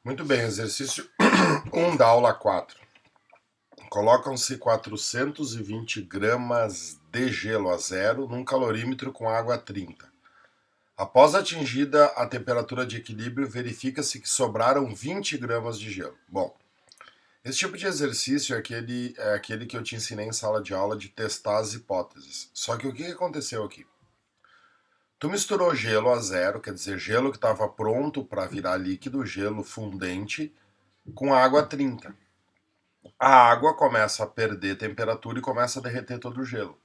Muito bem, exercício 1 da aula 4. Colocam-se 420 gramas de gelo a zero num calorímetro com água a 30. Após atingida a temperatura de equilíbrio, verifica-se que sobraram 20 gramas de gelo. Bom, esse tipo de exercício é aquele que eu te ensinei em sala de aula de testar as hipóteses. Só que o que aconteceu aqui? Tu misturou gelo a zero, quer dizer, gelo que estava pronto para virar líquido, gelo fundente, com água a 30. A água começa a perder temperatura e começa a derreter todo o gelo.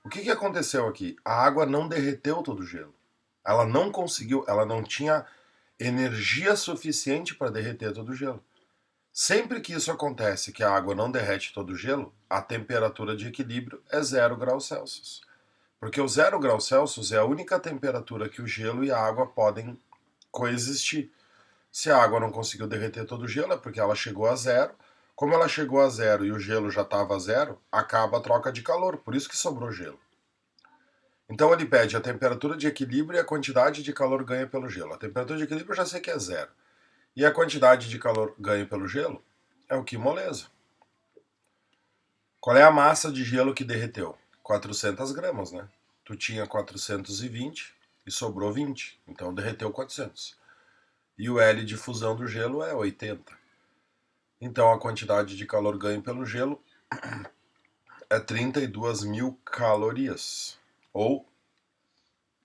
O que aconteceu aqui? A água não derreteu todo o gelo. Ela não conseguiu, ela não tinha energia suficiente para derreter todo o gelo. Sempre que isso acontece, que a água não derrete todo o gelo, a temperatura de equilíbrio é 0 graus Celsius. Porque o 0 graus Celsius é a única temperatura que o gelo e a água podem coexistir. Se a água não conseguiu derreter todo o gelo, é porque ela chegou a zero. Como ela chegou a zero e o gelo já estava a zero, acaba a troca de calor, por isso que sobrou gelo. Então ele pede a temperatura de equilíbrio e a quantidade de calor ganha pelo gelo. A temperatura de equilíbrio eu já sei que é zero. E a quantidade de calor ganha pelo gelo é o que moleza. Qual é a massa de gelo que derreteu? 400 gramas, né? Tu tinha 420 e sobrou 20, então derreteu 400. E o L de fusão do gelo é 80. Então a quantidade de calor ganho pelo gelo é 32 mil calorias, ou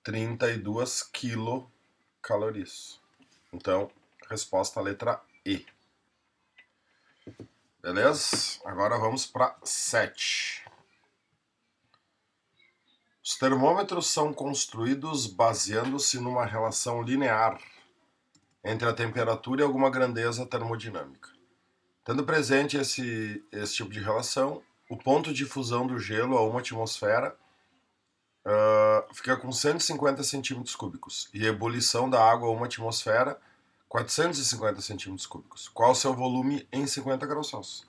32 quilocalorias. Então, resposta letra E. Beleza? Agora vamos para 7. Os termômetros são construídos baseando-se numa relação linear entre a temperatura e alguma grandeza termodinâmica. Tendo presente esse tipo de relação, o ponto de fusão do gelo a 1 atmosfera fica com 150 centímetros cúbicos e a ebulição da água a 1 atmosfera 450 centímetros cúbicos. Qual o seu volume em 50 graus Celsius?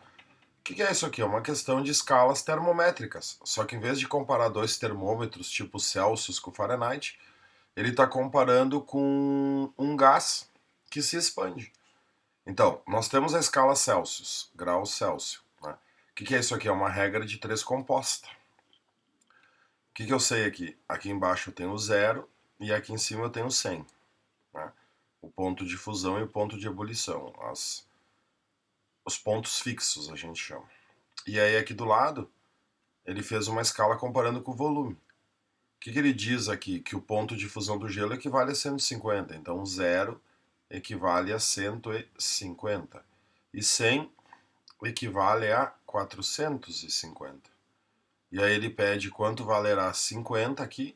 O que é isso aqui? É uma questão de escalas termométricas. Só que em vez de comparar dois termômetros tipo Celsius com Fahrenheit, ele está comparando com um gás que se expande. Então, nós temos a escala Celsius, graus Celsius. Né? O que é isso aqui? É uma regra de 3 composta. O que eu sei aqui? Aqui embaixo eu tenho 0 e aqui em cima eu tenho 100. Né? O ponto de fusão e o ponto de ebulição. Os pontos fixos a gente chama. E aí aqui do lado, ele fez uma escala comparando com o volume. O que ele diz aqui? Que o ponto de fusão do gelo equivale a 150. Então 0 equivale a 150. E 100 equivale a 450. E aí ele pede quanto valerá 50 aqui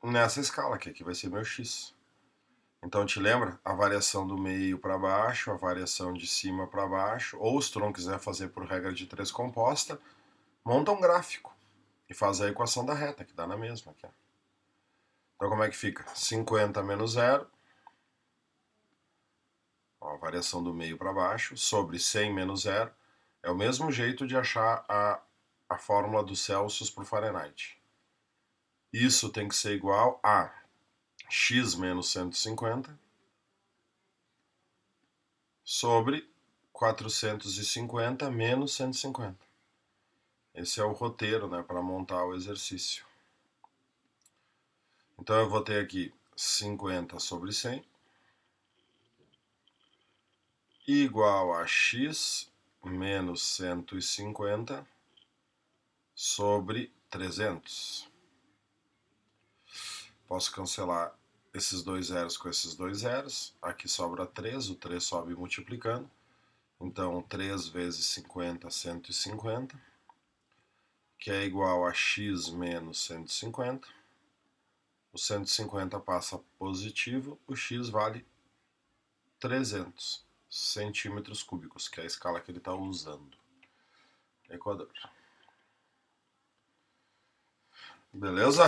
nessa escala, que aqui vai ser meu x. Então te lembra? A variação do meio para baixo, a variação de cima para baixo, ou se tu não quiser fazer por regra de 3 composta, monta um gráfico e faz a equação da reta, que dá na mesma aqui. Então como é que fica? 50 menos 0, a variação do meio para baixo, sobre 100 menos 0, é o mesmo jeito de achar a fórmula do Celsius por Fahrenheit. Isso tem que ser igual a x menos 150 sobre 450 menos 150. Esse é o roteiro, né, para montar o exercício. Então eu vou ter aqui 50 sobre 100 igual a x menos 150 sobre 300. Posso cancelar esses dois zeros com esses dois zeros. Aqui sobra 3, o 3 sobe multiplicando. Então 3 vezes 50, 150, que é igual a x menos 150. O 150 passa positivo, o x vale 300 centímetros cúbicos, que é a escala que ele está usando. Equador. Beleza?